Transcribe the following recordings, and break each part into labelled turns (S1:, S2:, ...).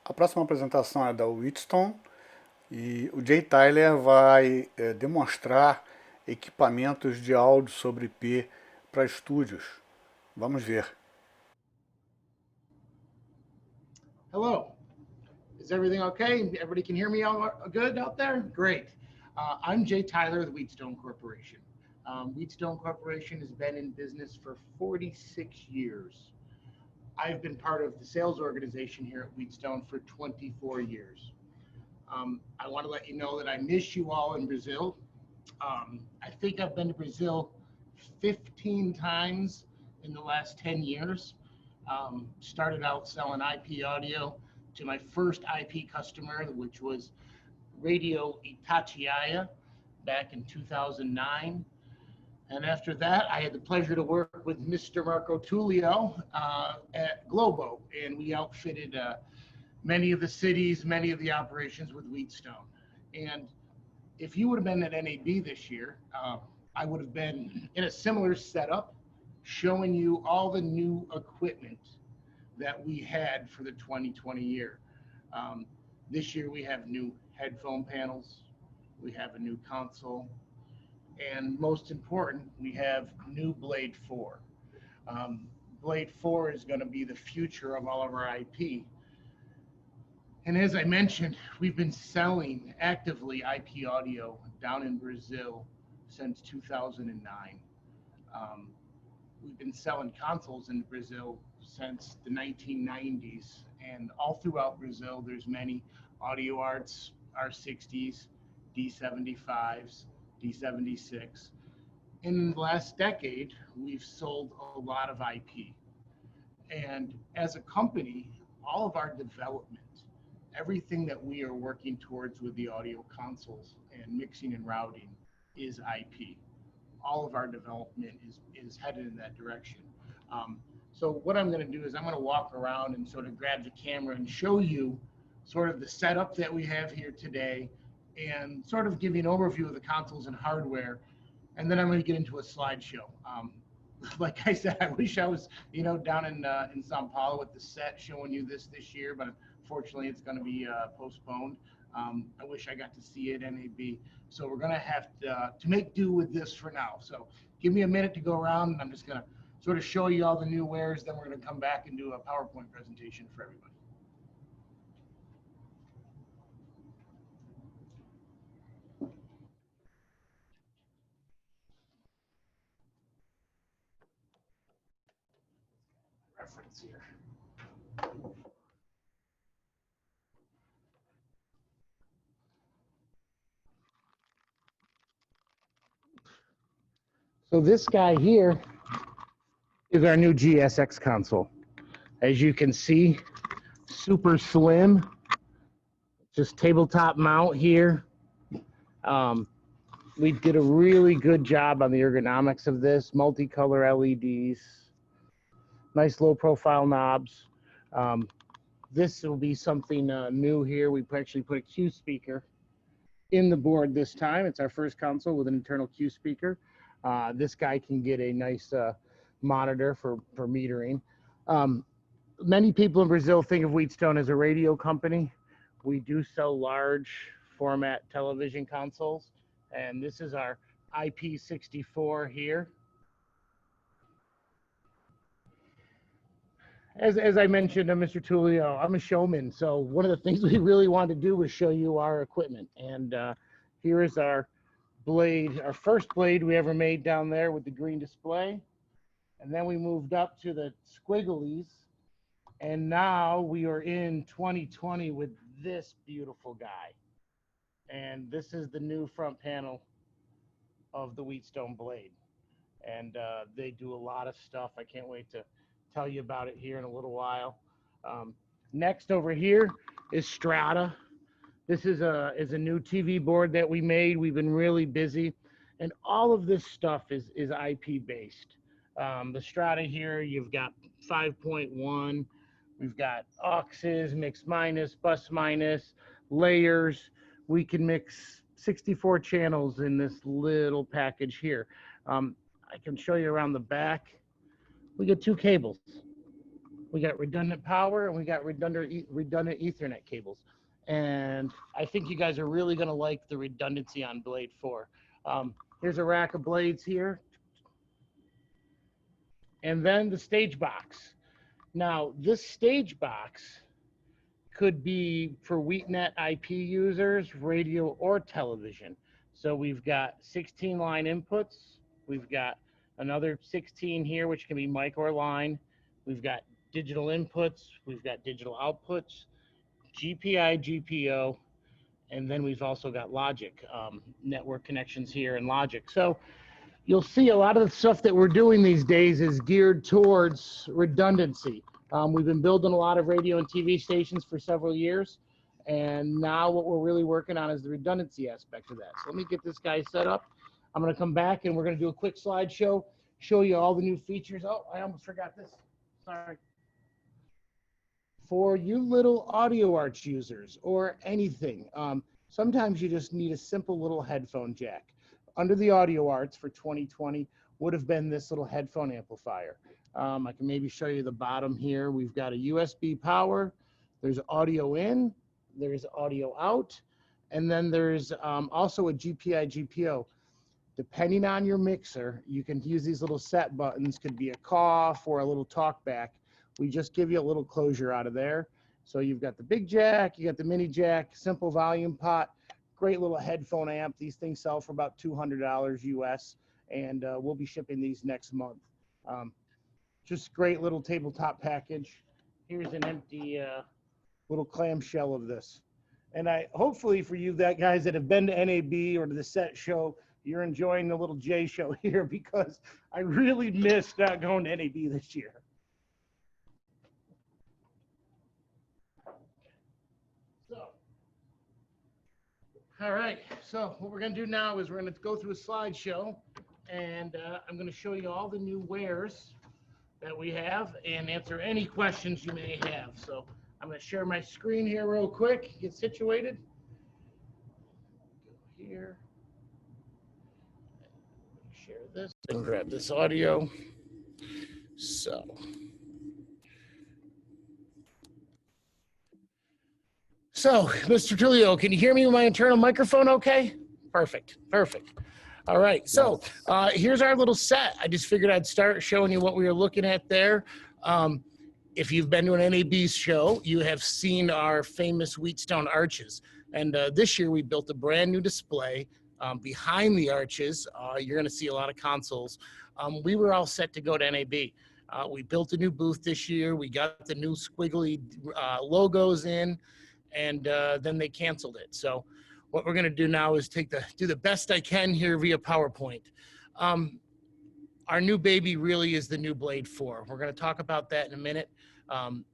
S1: A próxima apresentação é da Wheatstone e o Jay Tyler vai demonstrar equipamentos de áudio sobre IP para estúdios. Vamos ver.
S2: Hello. Is everything okay? Everybody can hear me all good out there? Great. I'm Jay Tyler with Wheatstone Corporation. Wheatstone Corporation has been in business for 46 years. I've been part of the sales organization here at Wheatstone for 24 years. I want to let you know that I miss you all in Brazil. I think I've been to Brazil 15 times in the last 10 years. Started out selling IP audio to my first IP customer, which was Radio Itatiaia back in 2009. And after that, I had the pleasure to work with Mr. Marco Tullio at Globo, and we outfitted many of the cities, many of the operations with Wheatstone. And if you would have been at NAB this year, I would have been in a similar setup, showing you all the new equipment that we had for the 2020 year. This year we have new headphone panels, we have a new console, and most important, we have new Blade 4. Blade 4 is going to be the future of all of our IP. And as I mentioned, we've been selling actively IP audio down in Brazil since 2009. We've been selling consoles in Brazil since the 1990s, and all throughout Brazil, there's many audio arts, R60s, D75s, D76. In the last decade, we've sold a lot of IP. And as a company, all of our development, everything that we are working towards with the audio consoles and mixing and routing is IP. All of our development is headed in that direction. So what I'm going to do is I'm going to walk around and sort of grab the camera and show you sort of the setup that we have here today and sort of give you an overview of the consoles and hardware. And then I'm going to get into a slideshow. Like I said, I wish I was, down in Sao Paulo with the set showing you this year, but unfortunately it's going to be postponed. I wish I got to see it NAB. So we're going to have to make do with this for now. So give me a minute to go around, and I'm just going to sort of show you all the new wares. Then we're going to come back and do a PowerPoint presentation for everybody. Reference here. So this guy here is our new GSX console. As you can see, super slim, just tabletop mount here. We did a really good job on the ergonomics of this, multicolor LEDs, nice low profile knobs. This will be something new here. We actually put a Q speaker in the board this time. It's our first console with an internal Q speaker. This guy can get a nice monitor for metering. Many people in Brazil think of Wheatstone as a radio company. We do sell large format television consoles, and this is our IP64 here. As I mentioned to Mr. Tullio, I'm a showman, so one of the things we really wanted to do was show you our equipment. And here is our blade, our first blade we ever made down there with the green display. And then we moved up to the squigglies. And now we are in 2020 with this beautiful guy. And this is the new front panel of the Wheatstone blade. And they do a lot of stuff. I can't wait to tell you about it here in a little while. Next over here is Strata. This is a new TV board that we made. We've been really busy, and all of this stuff is IP based. The Strata here, you've got 5.1. We've got auxes, mix minus, bus minus, layers. We can mix 64 channels in this little package here. I can show you around the back. We get 2 cables. we got redundant power, and we got redundant Ethernet cables. And I think you guys are really going to like the redundancy on Blade 4. Here's a rack of blades here. And then the stage box. Now, this stage box could be for WheatNet IP users, radio or television. So we've got 16 line inputs. We've got another 16 here, which can be mic or line. We've got digital inputs. We've got digital outputs, GPI, GPO, and then we've also got logic, network connections here and logic. So you'll see a lot of the stuff that we're doing these days is geared towards redundancy. We've been building a lot of radio and TV stations for several years, and now what we're really working on is the redundancy aspect of that. So let me get this guy set up. I'm going to come back and we're going to do a quick slideshow, show you all the new features. Oh, I almost forgot this. Sorry. For you little audio arts users or anything, sometimes you just need a simple little headphone jack. Under the audio arts for 2020 would have been this little headphone amplifier. I can maybe show you the bottom here. We've got a USB power, there's audio in, there's audio out, and then there's also a GPI GPO. Depending on your mixer, you can use these little set buttons, could be a cough or a little talk back. We just give you a little closure out of there. So you've got the big jack, you got the mini jack, simple volume pot, great little headphone amp. These things sell for about $200 US, and we'll be shipping these next month. Just great little tabletop package. Here's an empty little clamshell of this. And hopefully for you guys that have been to NAB or to the SET show, you're enjoying the little J show here, because I really missed not going to NAB this year. All right, so what we're going to do now is we're going to go through a slideshow, and I'm going to show you all the new wares that we have and answer any questions you may have. So I'm going to share my screen here real quick, get situated. Go here, share this, and grab this audio. So. So, Mr. Tulio, can you hear me with my internal microphone okay? Perfect, perfect. All right, so here's our little set. I just figured I'd start showing you what we were looking at there. If you've been to an NAB show, you have seen our famous Wheatstone arches. And this year we built a brand new display behind the arches. You're gonna see a lot of consoles. We were all set to go to NAB. We built a new booth this year. We got the new squiggly logos in, and then they canceled it. So what we're gonna do now is do the best I can here via PowerPoint. Our new baby really is the new Blade 4. We're gonna talk about that in a minute.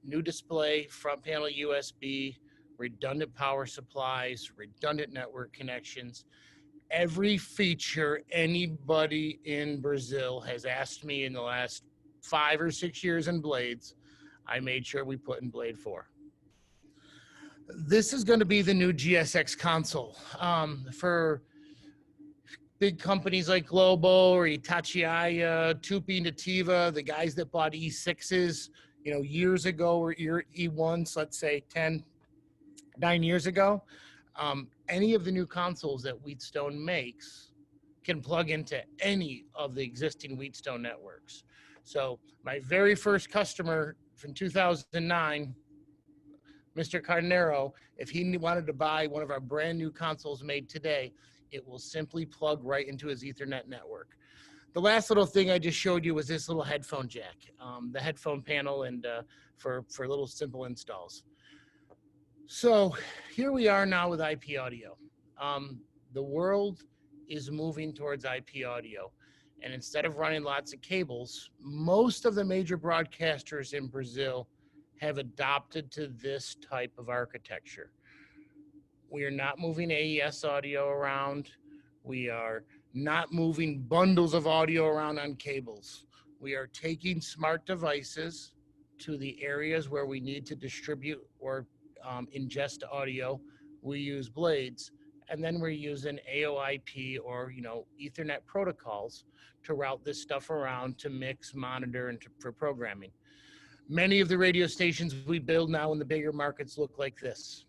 S2: New display, front panel USB, redundant power supplies, redundant network connections. Every feature anybody in Brazil has asked me in the last 5 or 6 years in Blades, I made sure we put in Blade 4. This is going to be the new GSX console. For big companies like Globo or Itachiaya, Tupi, Nativa, the guys that bought E6s, years ago, or E1s, let's say 9 years ago, any of the new consoles that Wheatstone makes can plug into any of the existing Wheatstone networks. So my very first customer from 2009, Mr. Carnero, if he wanted to buy one of our brand new consoles made today, it will simply plug right into his Ethernet network. The last little thing I just showed you was this little headphone jack, the headphone panel, and for little simple installs. So here we are now with IP audio. The world is moving towards IP audio. And instead of running lots of cables, most of the major broadcasters in Brazil have adopted to this type of architecture. We are not moving AES audio around. We are not moving bundles of audio around on cables. We are taking smart devices to the areas where we need to distribute or ingest audio. We use blades, and then we're using AOIP or Ethernet protocols to route this stuff around to mix, monitor, and for programming. Many of the radio stations we build now in the bigger markets look like this.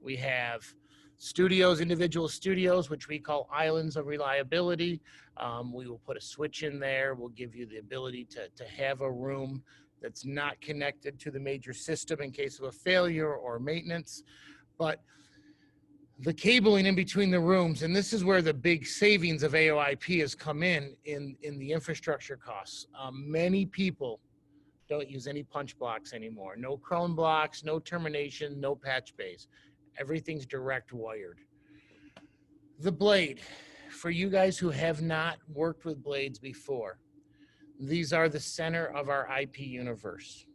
S2: We have studios, individual studios, which we call islands of reliability. We will put a switch in there. We'll give you the ability to have a room that's not connected to the major system in case of a failure or maintenance. But the cabling in between the rooms, and this is where the big savings of AOIP has come in the infrastructure costs. Many people don't use any punch blocks anymore. No chrome blocks, no termination, no patch bays. Everything's direct wired. The blade, for you guys who have not worked with blades before, these are the center of our IP universe.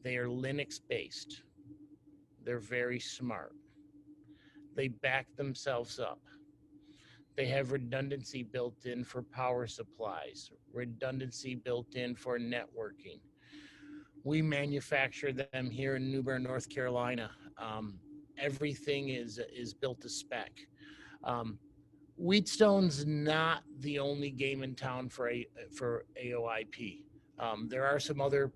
S2: They are Linux based. They're very smart. They back themselves up. They have redundancy built in for power supplies, redundancy built in for networking. We manufacture them here in New Bern, North Carolina. Everything is built to spec. Wheatstone's not the only game in town for AOIP. There are some other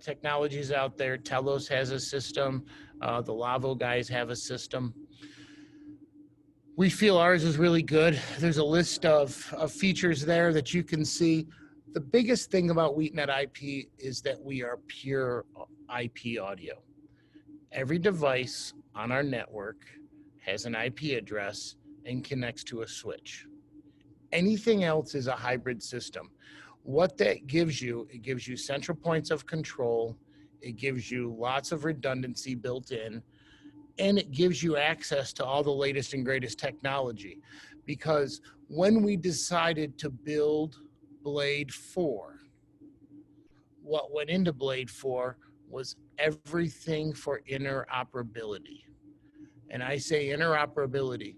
S2: technologies out there. Telos has a system. The Lavo guys have a system. We feel ours is really good. There's a list of features there that you can see. The biggest thing about WheatNet IP is that we are pure IP audio. Every device on our network has an IP address and connects to a switch. Anything else is a hybrid system. What that gives you, it gives you central points of control, it gives you lots of redundancy built in, and it gives you access to all the latest and greatest technology. Because when we decided to build Blade 4, what went into Blade 4 was everything for interoperability. And I say interoperability.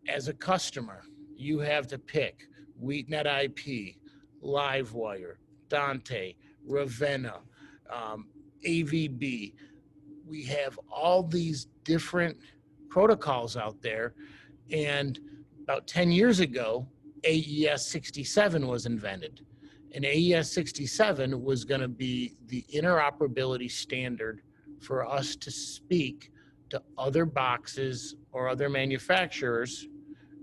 S2: As a customer, you have to pick WheatNet IP, Livewire, Dante, Ravenna, AVB. We have all these different protocols out there. And about 10 years ago, AES 67 was invented. And AES 67 was going to be the interoperability standard for us to speak to other boxes or other manufacturers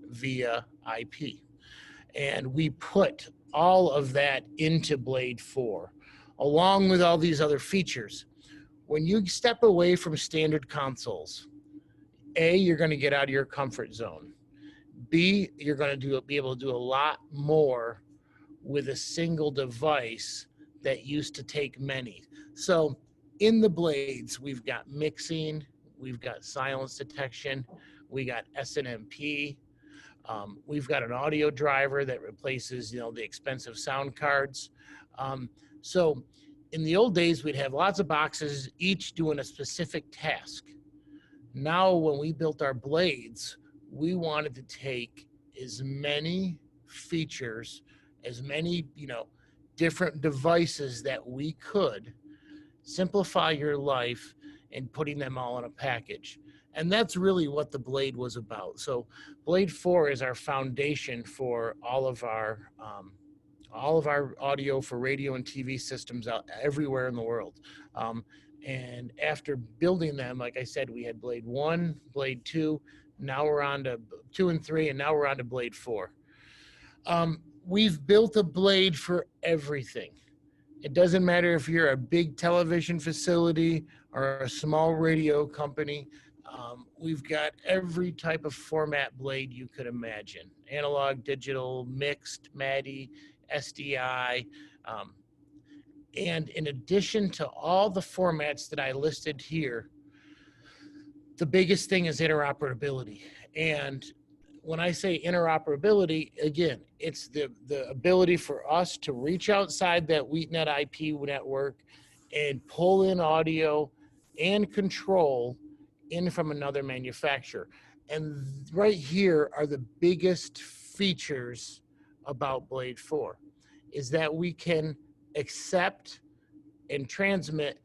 S2: via IP. And we put all of that into Blade 4, along with all these other features. When you step away from standard consoles, A, you're going to get out of your comfort zone. B, you're going to be able to do a lot more with a single device that used to take many. So in the blades, we've got mixing, we've got silence detection, we got SNMP, we've got an audio driver that replaces, the expensive sound cards. So in the old days, we'd have lots of boxes, each doing a specific task. Now, when we built our blades, we wanted to take as many features, as many, different devices that we could, simplify your life, and putting them all in a package. And that's really what the Blade was about. So Blade 4 is our foundation for all of our audio for radio and TV systems out everywhere in the world. And after building them, like I said, we had Blade 1, Blade 2, now we're on to 2 and 3, and now we're on to Blade 4. We've built a blade for everything. It doesn't matter if you're a big television facility or a small radio company. We've got every type of format blade you could imagine. Analog, digital, mixed, MADI, SDI. And in addition to all the formats that I listed here, the biggest thing is interoperability. And when I say interoperability, again, it's the ability for us to reach outside that WheatNet IP network and pull in audio and control in from another manufacturer. And right here are the biggest features about Blade 4, is that we can accept and transmit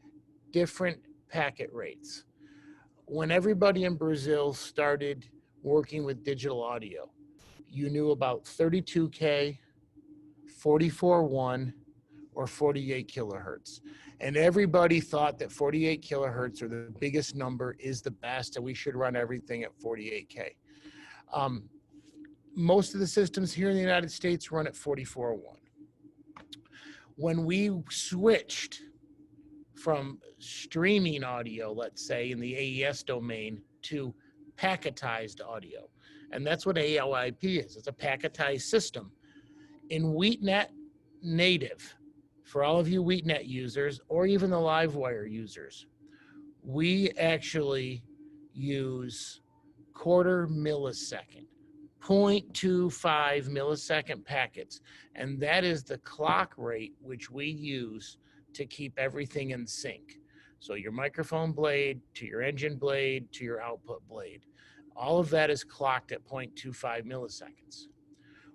S2: different packet rates. When everybody in Brazil started working with digital audio, you knew about 32K, 44.1, or 48 kilohertz. And everybody thought that 48 kilohertz, or the biggest number, is the best, and we should run everything at 48K. Most of the systems here in the United States run at 4401. When we switched from streaming audio, let's say in the AES domain, to packetized audio, and that's what AOIP is. It's a packetized system. In WheatNet native, for all of you WheatNet users, or even the Livewire users, we actually use quarter millisecond, 0.25 millisecond packets, and that is the clock rate which we use to keep everything in sync. So your microphone blade to your engine blade to your output blade, all of that is clocked at 0.25 milliseconds.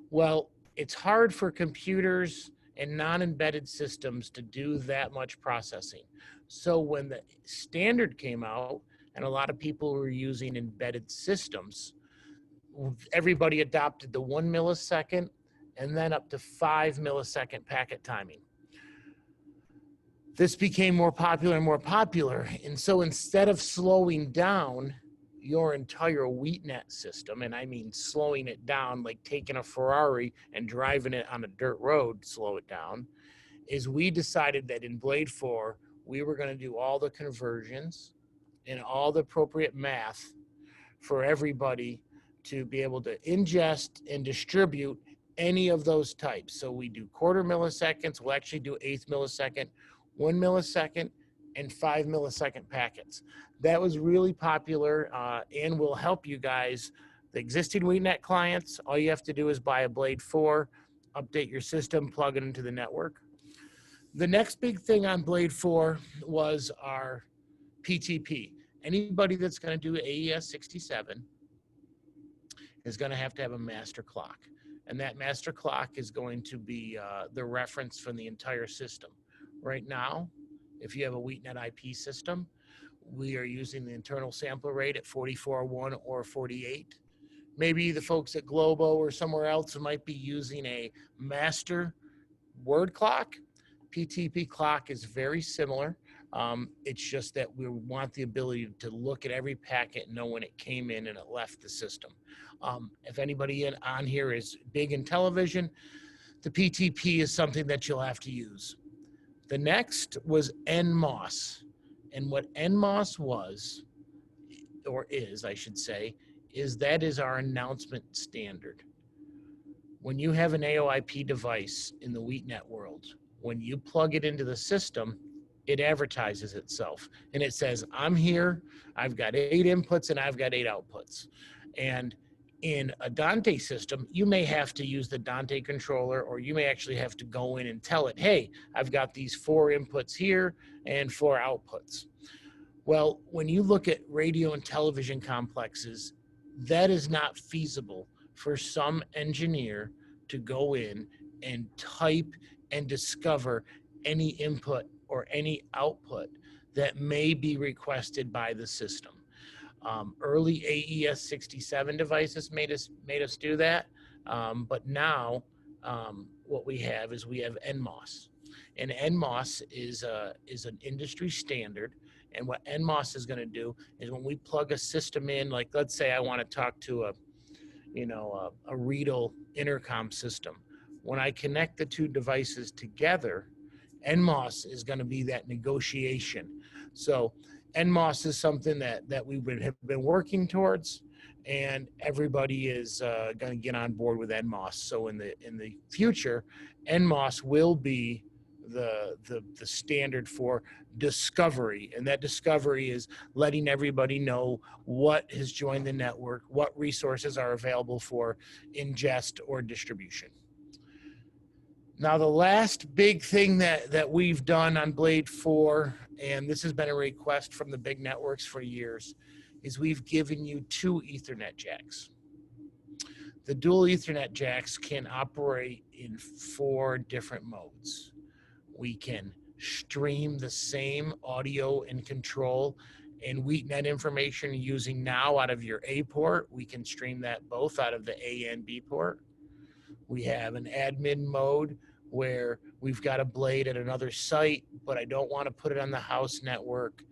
S2: Well, it's hard for computers and non-embedded systems to do that much processing. So when the standard came out and a lot of people were using embedded systems, everybody adopted the 1 millisecond and then up to 5 millisecond packet timing. This became more popular and more popular. And so instead of slowing down your entire WheatNet system, and I mean slowing it down like taking a Ferrari and driving it on a dirt road, slow it down, is we decided that in Blade 4, we were going to do all the conversions and all the appropriate math for everybody to be able to ingest and distribute any of those types. So we do quarter milliseconds, we'll actually do eighth millisecond, 1 millisecond, and 5 millisecond packets. That was really popular and will help you guys. The existing WheatNet clients, all you have to do is buy a Blade 4, update your system, plug it into the network. The next big thing on Blade 4 was our PTP. Anybody that's going to do AES 67 is going to have a master clock. And that master clock is going to be the reference from the entire system. Right now, if you have a WheatNet IP system, we are using the internal sampler rate at 44.1 or 48. Maybe the folks at Globo or somewhere else might be using a master word clock. PTP clock is very similar. It's just that we want the ability to look at every packet and know when it came in and it left the system. If anybody on here is big in television, the PTP is something that you'll have to use. The next was NMOS. And what NMOS was, or is, I should say, is that is our announcement standard. When you have an AOIP device in the WheatNet world, when you plug it into the system, it advertises itself. And it says, I'm here, I've got 8 inputs and I've got 8 outputs. And in a Dante system, you may have to use the Dante controller, or you may actually have to go in and tell it, hey, I've got these 4 inputs here and 4 outputs. Well, when you look at radio and television complexes, that is not feasible for some engineer to go in and type and discover any input or any output that may be requested by the system. Early AES 67 devices made us do that, but now what we have is NMOS, and NMOS is an industry standard. And what NMOS is going to do is when we plug a system in, like let's say I want to talk to a Riedel intercom system. When I connect the 2 devices together, NMOS is going to be that negotiation. So NMOS is something that we have been working towards, and everybody is going to get on board with NMOS. So in the future, NMOS will be the standard for discovery, and that discovery is letting everybody know what has joined the network, what resources are available for ingest or distribution. Now, the last big thing that we've done on Blade 4, and this has been a request from the big networks for years, is we've given you 2 Ethernet jacks. The dual Ethernet jacks can operate in 4 different modes. We can stream the same audio and control and WheatNet information using now out of your A port. We can stream that both out of the A and B port. We have an admin mode where we've got a blade at another site, but I don't want to put it on the house network,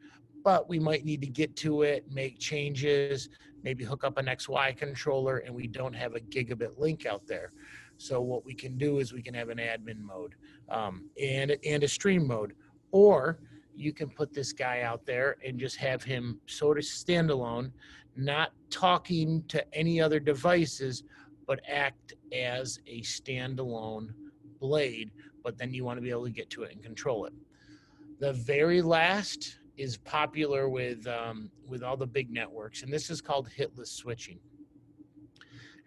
S2: but we might need to get to it, make changes, maybe hook up an XY controller, and we don't have a gigabit link out there. So what we can do is we can have an admin mode and a stream mode, or you can put this guy out there and just have him sort of standalone, not talking to any other devices, but act as a standalone blade, but then you want to be able to get to it and control it. The very last is popular with all the big networks, and this is called hitless switching.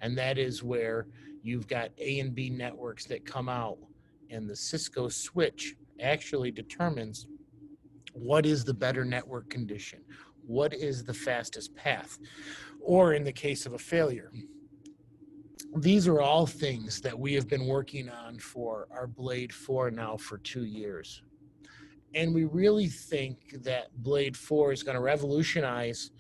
S2: And that is where you've got A and B networks that come out, and the Cisco switch actually determines what is the better network condition, what is the fastest path, or in the case of a failure. These are all things that we have been working on for our Blade 4 now for 2 years. And we really think that Blade 4 is going to revolutionize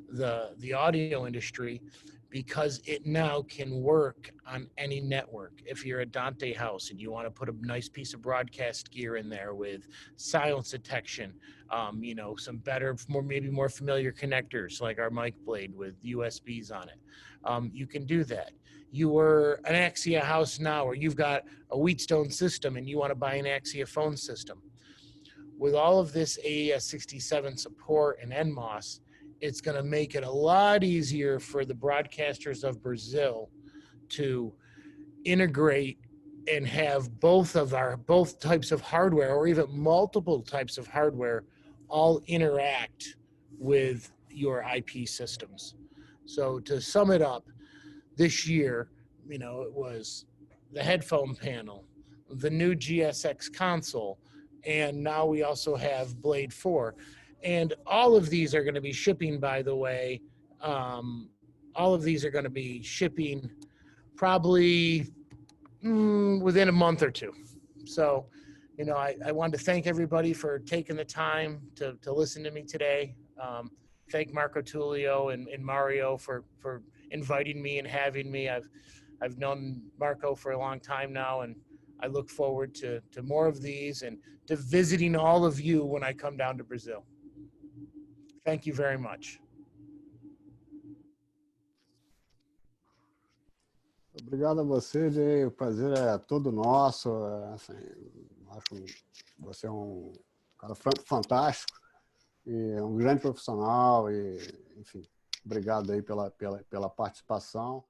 S2: the audio industry because it now can work on any network. If you're a Dante house and you want to put a nice piece of broadcast gear in there with silence detection, you know, some better, maybe more familiar connectors like our mic blade with USBs on it, you can do that. You were an Axia house now, or you've got a Wheatstone system and you want to buy an Axia phone system. With all of this AES67 support and NMOS, it's going to make it a lot easier for the broadcasters of Brazil to integrate and have both types of hardware, or even multiple types of hardware, all interact with your IP systems. So to sum it up, this year, you know, it was the headphone panel, the new GSX console, and now we also have Blade 4. And all of these are going to be shipping, by the way. All of these are going to be shipping probably within a month or two. So, you know, I wanted to thank everybody for taking the time to listen to me today. Thank Marco Tullio and Mario for inviting me and having me. I've known Marco for a long time now, and I look forward to more of these and to visiting all of you when I come down to Brazil. Thank you very much.
S1: Obrigado a você, Jay. O prazer é todo nosso. Assim, acho que você é um cara fantástico e um grande profissional. E, enfim, obrigado aí pela participação.